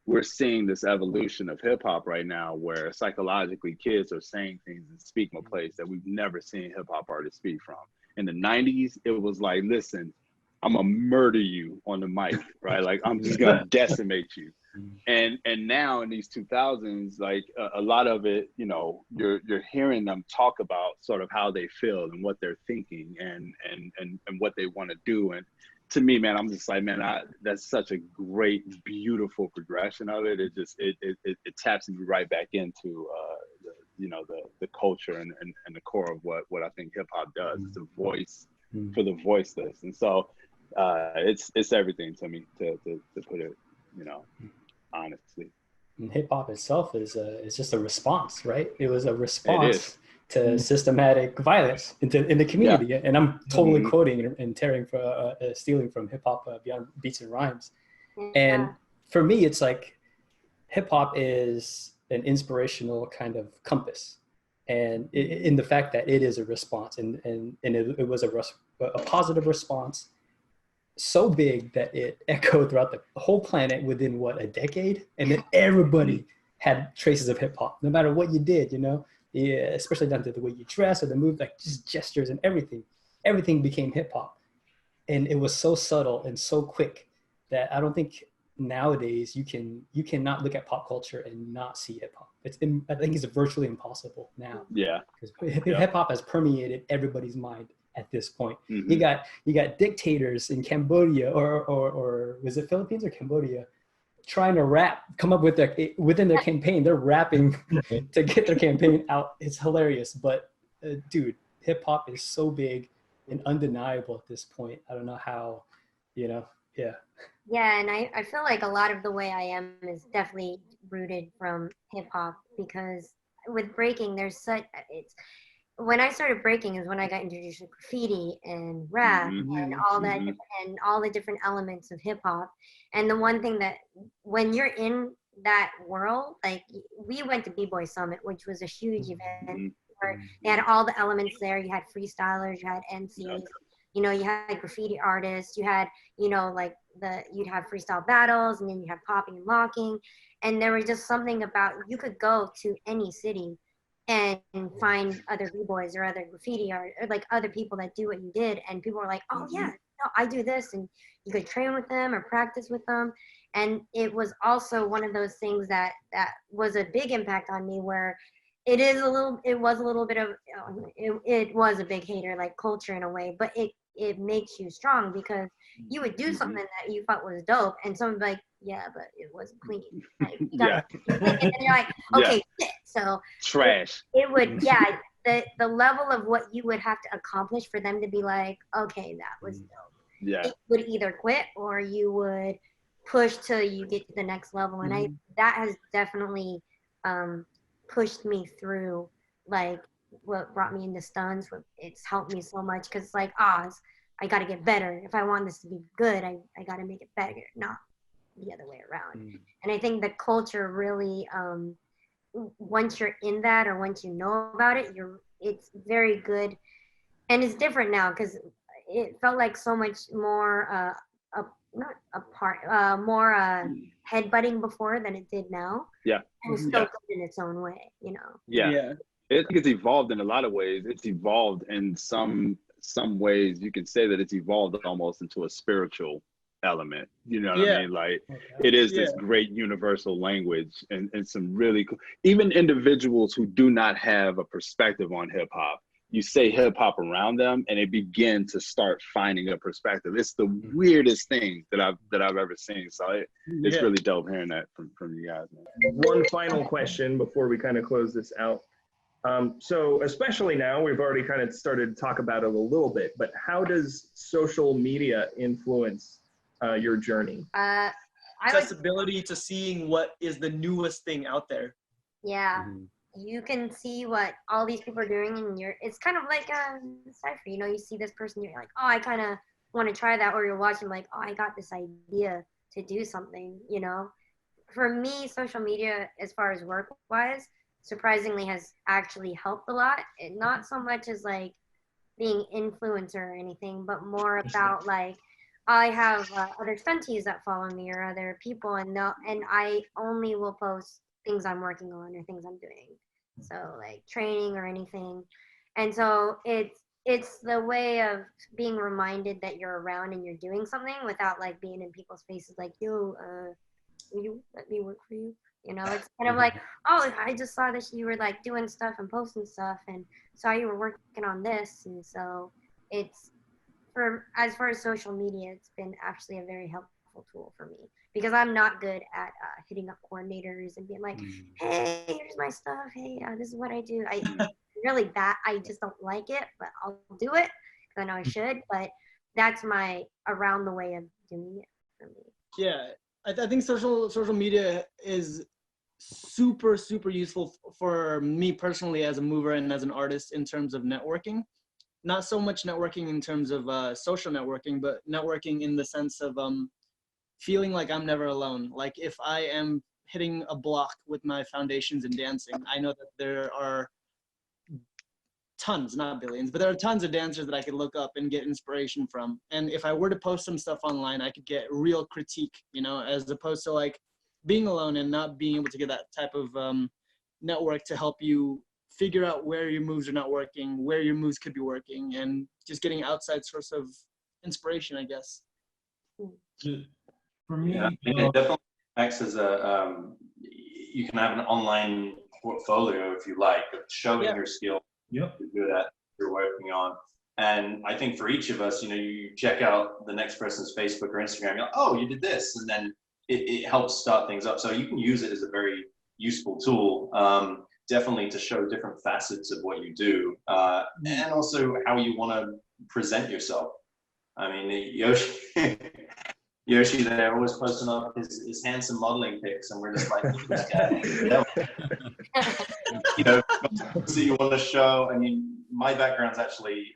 We're seeing this evolution of hip hop right now where psychologically kids are saying things and speak from a place that we've never seen hip hop artists speak from. In the 90s, it was like, listen, I'm gonna murder you on the mic, right? Like I'm just gonna decimate you. And now in these 2000s, like a lot of it, you know, you're hearing them talk about sort of how they feel and what they're thinking and what they want to do. And to me, man, I'm just like, man, that's such a great, beautiful progression of it. It just it taps me right back into you know, the culture and the core of what I think hip hop does. It's a voice for the voiceless, and so it's everything to me to put it, you know, honestly. And hip hop itself is just a response, right? It was a response to systematic violence in the community. Yeah. And I'm totally quoting and stealing from hip hop beyond beats and rhymes. And for me, it's like hip hop is an inspirational kind of compass, and in the fact that it is a response, and it was a positive response, so big that it echoed throughout the whole planet within a decade, and then everybody had traces of hip hop, no matter what you did, you know, especially down to the way you dress or the move, like just gestures and everything became hip hop, and it was so subtle and so quick that I don't think nowadays you cannot look at pop culture and not see hip hop. I think it's virtually impossible now. Yeah, because hip hop has permeated everybody's mind at this point. You got dictators in Cambodia or was it Philippines or Cambodia trying to come up with within their campaign. They're rapping to get their campaign out. It's hilarious, but dude, hip hop is so big and undeniable at this point. I don't know how, you know. Yeah, and I feel like a lot of the way I am is definitely rooted from hip hop, because with breaking, when I started breaking is when I got introduced to graffiti and rap and all that and all the different elements of hip hop. And the one thing that when you're in that world, like we went to B-Boy Summit, which was a huge event where they had all the elements there. You had freestylers, you had MCs, you know, you had graffiti artists, you had, you know, like you'd have freestyle battles, and then you had popping and locking. And there was just something about, you could go to any city and find other b-boys or other graffiti art or like other people that do what you did, and people were like, oh yeah, no, I do this, and you could train with them or practice with them. And it was also one of those things that was a big impact on me, where it was a little bit of it was a big hater like culture in a way, but it makes you strong, because you would do something that you thought was dope, and someone would be like, yeah, but it wasn't clean. Like, you gotta, and you're like, okay, shit. So trash. It would, the level of what you would have to accomplish for them to be like, okay, that was dope. Yeah. You would either quit or you would push till you get to the next level. And that has definitely pushed me through, like, what brought me into stunts. It's helped me so much, because it's like, I got to get better. If I want this to be good, I got to make it better, not the other way around. And I think the culture really, once you're in that, or once you know about it, it's very good. And it's different now, because it felt like so much more not apart, more headbutting before than it did now. Yeah. And it's still good in its own way, you know. Yeah. I think it's evolved in a lot of ways. It's evolved in some ways. You can say that it's evolved almost into a spiritual element. You know what I mean? Like, it is this great universal language, and some really cool, even individuals who do not have a perspective on hip hop, you say hip hop around them and they begin to start finding a perspective. It's the weirdest thing that I've ever seen. So it's really dope hearing that from you guys, man. One final question before we kind of close this out. So especially now, we've already kind of started to talk about it a little bit, but how does social media influence your journey? Accessibility to seeing what is the newest thing out there. Yeah. You can see what all these people are doing, and it's kind of like a cipher. You know, you see this person, you're like, oh, I kind of want to try that, or you're watching like, oh, I got this idea to do something, you know. For me, social media, as far as work-wise, surprisingly has actually helped a lot. And not so much as like being influencer or anything, but more about like, I have other stunties that follow me or other people, and I only will post things I'm working on or things I'm doing. So like training or anything. And so it's the way of being reminded that you're around and you're doing something without like being in people's faces like, yo, will you let me work for you? You know, it's kind of like, oh, I just saw that you were like doing stuff and posting stuff and saw you were working on this. And so it's as far as social media, it's been actually a very helpful tool for me because I'm not good at hitting up coordinators and being like, hey, here's my stuff. Hey, this is what I do. Really bad. I just don't like it, but I'll do it because I know I should. But that's my around the way of doing it for me. Yeah, I think social media is super useful for me personally as a mover and as an artist in terms of networking. Not so much networking in terms of social networking, but networking in the sense of feeling like I'm never alone. Like if I am hitting a block with my foundations in dancing, I know that there are tons, not billions, but there are tons of dancers that I could look up and get inspiration from. And if I were to post some stuff online, I could get real critique, you know, as opposed to like being alone and not being able to get that type of network to help you figure out where your moves are not working, where your moves could be working, and just getting outside source of inspiration, I guess. For me, it definitely acts as a, you can have an online portfolio if you like, of showing your skill. Yep. You're good at, you're working on. And I think for each of us, you know, you check out the next person's Facebook or Instagram, you're like, oh, you did this. And then it helps start things up. So you can use it as a very useful tool, definitely to show different facets of what you do, and also how you want to present yourself. I mean, Yoshi there always posting up his handsome modeling pics, and we're just like, look at this guy. You know, so you want to show. I mean, my background's actually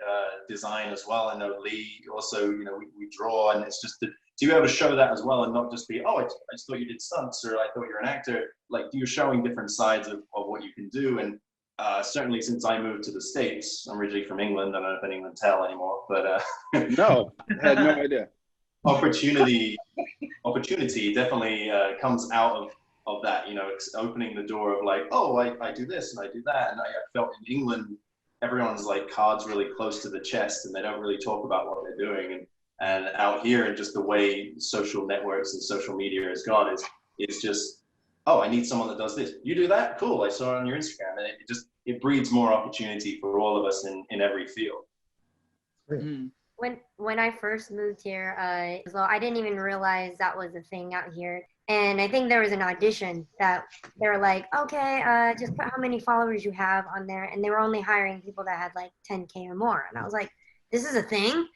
design as well. I know Lee also. You know, we draw, and it's just do you ever show that as well, and not just be, oh, I just thought you did stunts, or I thought you're an actor. Like you're showing different sides of what you can do, and certainly since I moved to the States, I'm originally from England. I don't know if anyone can tell anymore, but no, I had no idea. Opportunity definitely comes out of that, you know, it's opening the door of like, oh, I do this and I do that. And I felt in England, everyone's like cards really close to the chest and they don't really talk about what they're doing. And out here, and just the way social networks and social media has gone, it's just, oh, I need someone that does this. You do that? Cool. I saw it on your Instagram. And it breeds more opportunity for all of us in every field. Mm. When I first moved here, so I didn't even realize that was a thing out here. And I think there was an audition that they were like, okay, just put how many followers you have on there. And they were only hiring people that had like 10K or more. And I was like, this is a thing?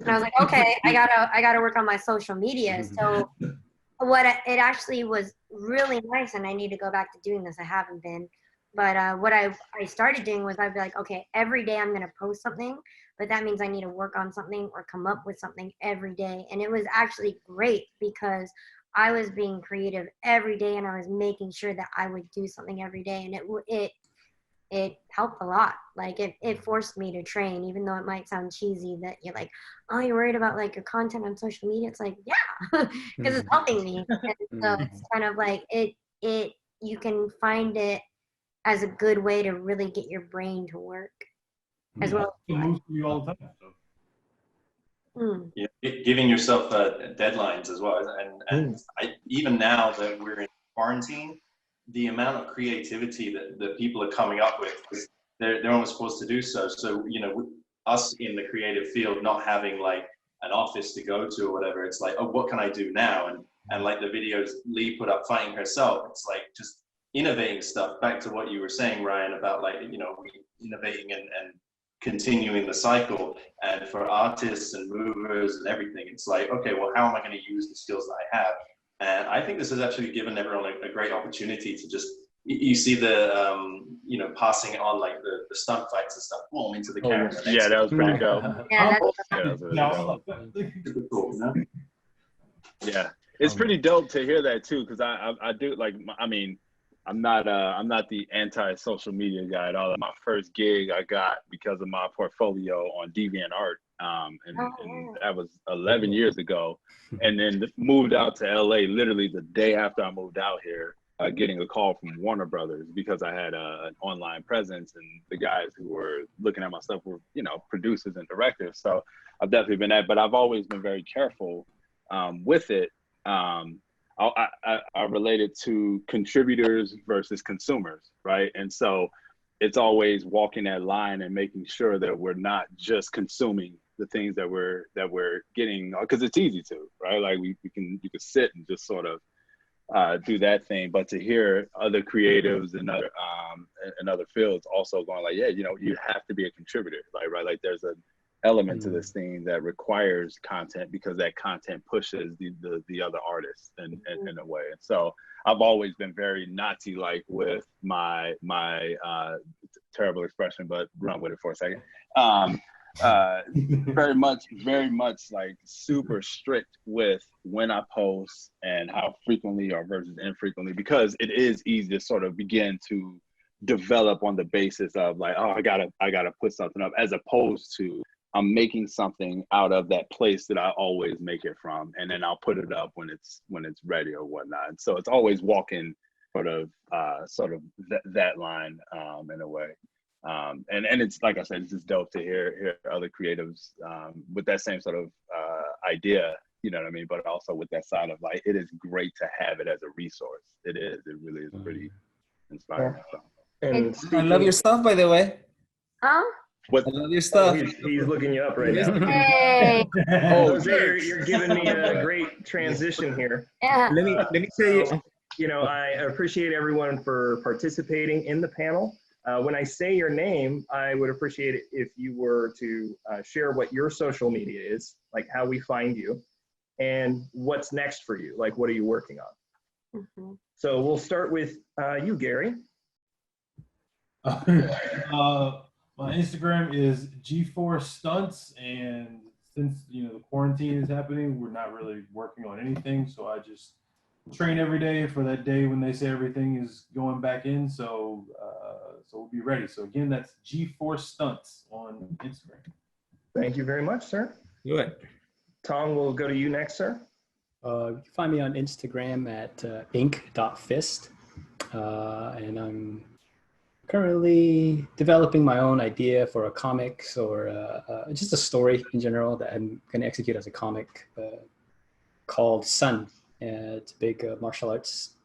And I was like, okay, I gotta work on my social media. So it actually was really nice, and I need to go back to doing this. I haven't been. But what I started doing was I'd be like, okay, every day I'm going to post something, but that means I need to work on something or come up with something every day. And it was actually great because I was being creative every day and I was making sure that I would do something every day. And it helped a lot. Like it forced me to train, even though it might sound cheesy that you're like, oh, you're worried about like your content on social media. It's like, yeah, because it's helping me. And so it's kind of like you can find it as a good way to really get your brain to work as well. It moves for you all the time. So. Yeah, giving yourself deadlines as well. And even now that we're in quarantine, the amount of creativity that people are coming up with, they're almost supposed to do so. So, you know, us in the creative field, not having like an office to go to or whatever, it's like, oh, what can I do now? And like the videos Lee put up fighting herself, it's like just innovating stuff. Back to what you were saying, Ryan, about like, you know, innovating and continuing the cycle. And for artists and movers and everything, it's like, okay, well, how am I going to use the skills that I have? And I think this has actually given everyone a great opportunity to just, you see the, you know, passing it on like the stunt fights and stuff, boom, into the camera. Yeah, that was pretty dope. Yeah, Yeah, it's pretty dope to hear that too, because I do like, I mean, I'm not the anti-social media guy at all. My first gig I got because of my portfolio on DeviantArt, and that was 11 years ago. And then moved out to LA literally the day after I moved out here. getting a call from Warner Brothers because I had an online presence, and the guys who were looking at my stuff were, you know, producers and directors. So I've definitely been that, but I've always been very careful with it. I relate it to contributors versus consumers, right? And so it's always walking that line and making sure that we're not just consuming the things that we're getting, because it's easy to, right? Like you can sit and just sort of do that thing, but to hear other creatives and other fields also going like, yeah, you know, you have to be a contributor, like, right? Like there's an element to this thing that requires content because that content pushes the other artists in a way. And so I've always been very Nazi-like with my terrible expression, but run with it for a second. Very much like super strict with when I post and how frequently or versus infrequently, because it is easy to sort of begin to develop on the basis of like, oh, I gotta put something up, as opposed to I'm making something out of that place that I always make it from, and then I'll put it up when it's ready or whatnot. And so it's always walking sort of that line in a way. And it's, like I said, it's just dope to hear other creatives with that same sort of idea, you know what I mean? But also with that side of like, it is great to have it as a resource. It really is pretty inspiring. So. And I love your stuff, by the way. Huh? What? I love your stuff. He's looking you up right now. Hey. Oh, Jose, you're giving me a great transition here. Yeah. Let me tell you. So, you know, I appreciate everyone for participating in the panel. When I say your name, I would appreciate it if you were to share what your social media is, like how we find you, and what's next for you. Like, what are you working on? Mhm. So we'll start with you, Gary. My Instagram is G4 Stunts, and since, you know, the quarantine is happening, we're not really working on anything, so I just train every day for that day when they say everything is going back in. So we'll be ready. So again, that's G4 Stunts on Instagram. Thank you very much, sir. Good. Tong, we'll go to you next, sir. You can find me on Instagram at ink.fist, and I'm currently developing my own idea for a comics or just a story in general that I'm going to execute as a comic called Sun. It's a big martial arts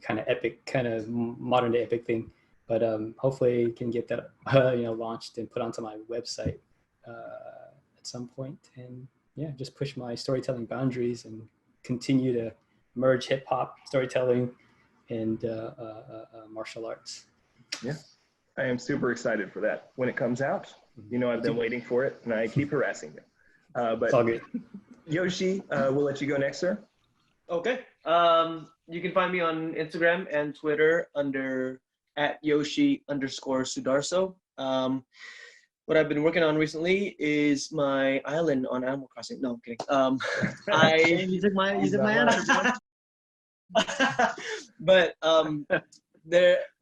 kind of epic, kind of modern day epic thing, but hopefully can get that launched and put onto my website at some point, and yeah, just push my storytelling boundaries and continue to merge hip hop storytelling and martial arts. Yeah, I am super excited for that when it comes out. You know, I've been waiting for it, and I keep harassing you. But It's all good. Yoshi, we'll let you go next, sir. Okay. You can find me on Instagram and Twitter under @Yoshi_Sudarso. What I've been working on recently is my island on Animal Crossing. No, I'm kidding. You took my answer. But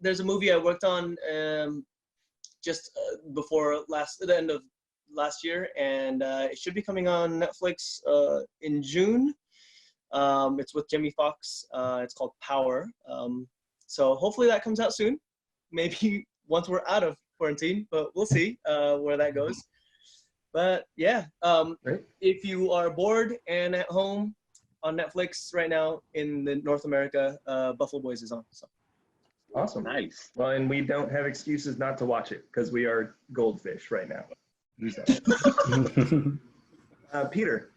there's a movie I worked on just before the end of last year, and it should be coming on Netflix in June. It's with Jamie Foxx. It's called Power. So hopefully that comes out soon. Maybe once we're out of quarantine, but we'll see where that goes. But yeah, if you are bored and at home on Netflix right now in North America, Buffalo Boys is on. So. Awesome. Nice. Well, and we don't have excuses not to watch it because we are goldfish right now. Peter.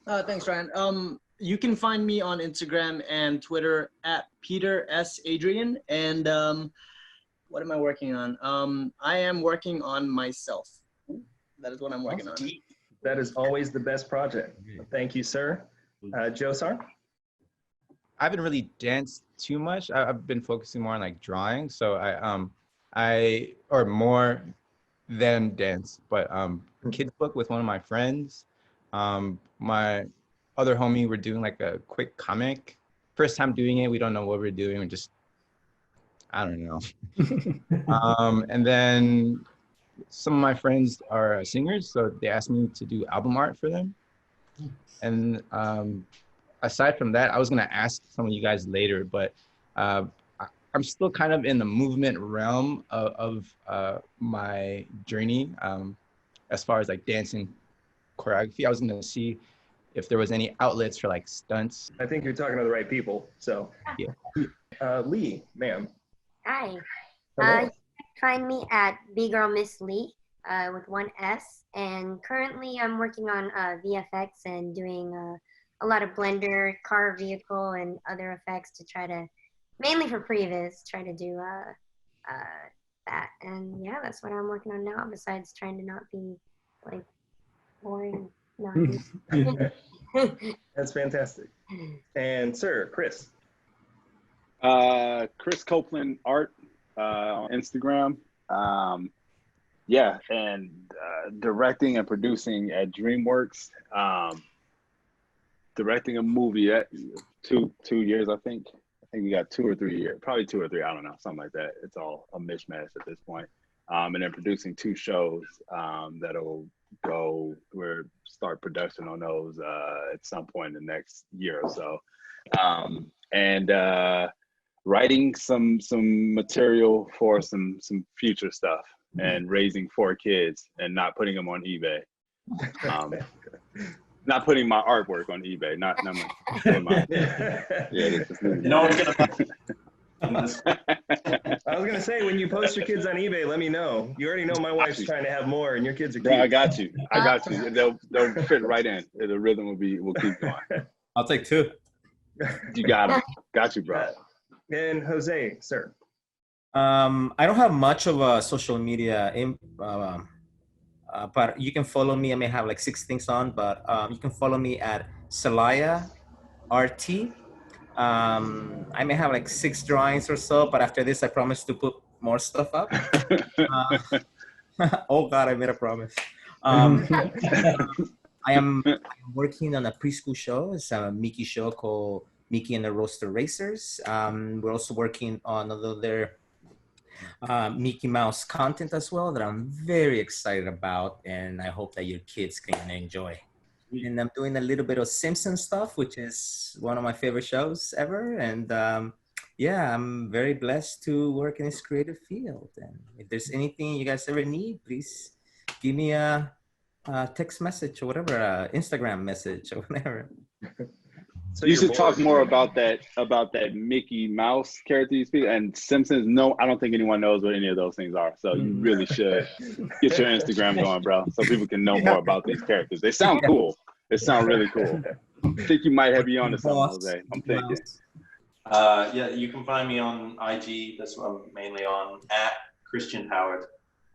Thanks, Ryan. You can find me on Instagram and Twitter at Peter S. Adrian. And what am I working on? I am working on myself. That is what I'm working on. That is always the best project. Thank you, sir. Joesar? I haven't really danced too much. I've been focusing more on like drawing. So I or more than dance, but kids book with one of my friends. My other homie, we're doing like a quick comic. First time doing it, we don't know what we're doing. We're just, I don't know. And then some of my friends are singers, so they asked me to do album art for them. And aside from that, I was gonna ask some of you guys later, but I'm still kind of in the movement realm of my journey. As far as like dancing choreography, I was gonna see if there was any outlets for like stunts. I think you're talking to the right people. So, yeah. Lee, ma'am. Hi. Hello. You can find me at Bgirl Miss Lee with one S. And currently I'm working on VFX and doing a lot of Blender, car, vehicle, and other effects to try to, mainly for previs, try to do that. And yeah, that's what I'm working on now, besides trying to not be like boring. That's fantastic. And sir, Chris. Chris Copeland art on Instagram. Yeah, and directing and producing at DreamWorks. Directing a movie at 2 years, I think. I think we got 2 or 3 years, probably 2 or 3. I don't know, something like that. It's all a mishmash at this point. And then producing 2 shows that'll start production on those at some point in the next year or so. And writing some material for some future stuff, and raising 4 kids and not putting them on eBay. Not putting my artwork on eBay. Not my yeah. No one's gonna buy. I was gonna say, when you post your kids on eBay, let me know. You already know my wife's trying to have more, and your kids are cute. Bro, I got you. They'll fit right in. The rhythm will keep going. I'll take 2. You got it. Got you, bro. And Jose, sir. I don't have much of a social media, but you can follow me. I may have like 6 things on, but you can follow me at Zelaya RT. I may have like 6 drawings or so, but after this, I promise to put more stuff up. Oh God, I made a promise. I am working on a preschool show. It's a Mickey show called Mickey and the Roadster Racers. We're also working on other Mickey Mouse content as well that I'm very excited about, and I hope that your kids can enjoy. And I'm doing a little bit of Simpsons stuff, which is one of my favorite shows ever. And yeah, I'm very blessed to work in this creative field. And if there's anything you guys ever need, please give me a text message or whatever, Instagram message or whatever. So you should talk more about that Mickey Mouse character you speak, and Simpsons. No, I don't think anyone knows what any of those things are. So you really should get your Instagram going, bro, so people can know more about these characters. They sound cool. They sound really cool. I think you might have you on to something, Jose. I'm thinking. Yeah, you can find me on IG. That's what I'm mainly on, at Christian Howard.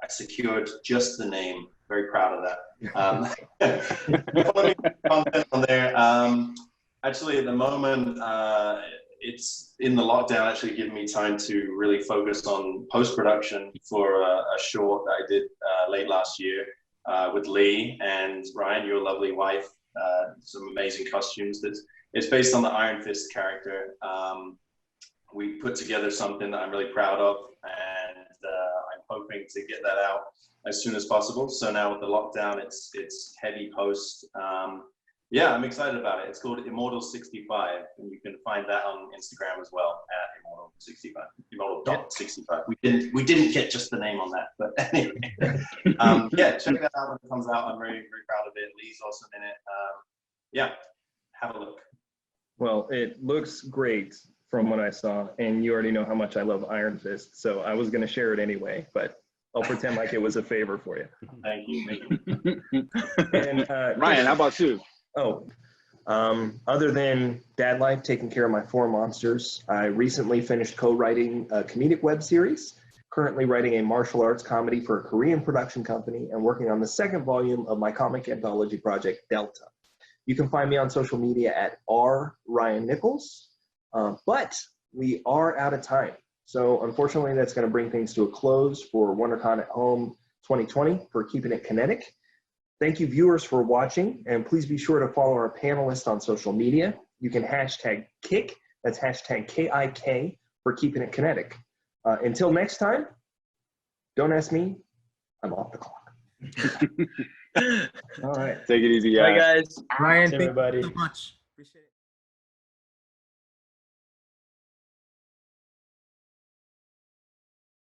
I secured just the name. Very proud of that. Follow me content on there. Actually, at the moment, it's in the lockdown, actually giving me time to really focus on post-production for a short that I did late last year with Lee and Ryan, your lovely wife. Some amazing costumes. It's based on the Iron Fist character. We put together something that I'm really proud of, and I'm hoping to get that out as soon as possible. So now with the lockdown, it's heavy post. Yeah, I'm excited about it. It's called Immortal 65, and you can find that on Instagram as well at Immortal 65. Immortal.65. We didn't get just the name on that, but anyway. Yeah, check that out when it comes out. I'm very, very proud of it. Lee's also in it. Yeah, have a look. Well, it looks great from what I saw, and you already know how much I love Iron Fist, so I was going to share it anyway, but I'll pretend like it was a favor for you. Thank you. And, Ryan, how about you? Oh, other than dad life, taking care of my 4 monsters, I recently finished co-writing a comedic web series, currently writing a martial arts comedy for a Korean production company, and working on the 2nd volume of my comic anthology project, Delta. You can find me on social media at Ryan Nichols, but we are out of time. So unfortunately, that's going to bring things to a close for WonderCon at Home 2020 for Keeping It Kinetic. Thank you, viewers, for watching, and please be sure to follow our panelists on social media. You can hashtag KIK, that's hashtag KIK, for Keeping It Kinetic. Until next time, don't ask me, I'm off the clock. All right. Take it easy, guys. Bye, guys. Ryan, thank everybody. you so much.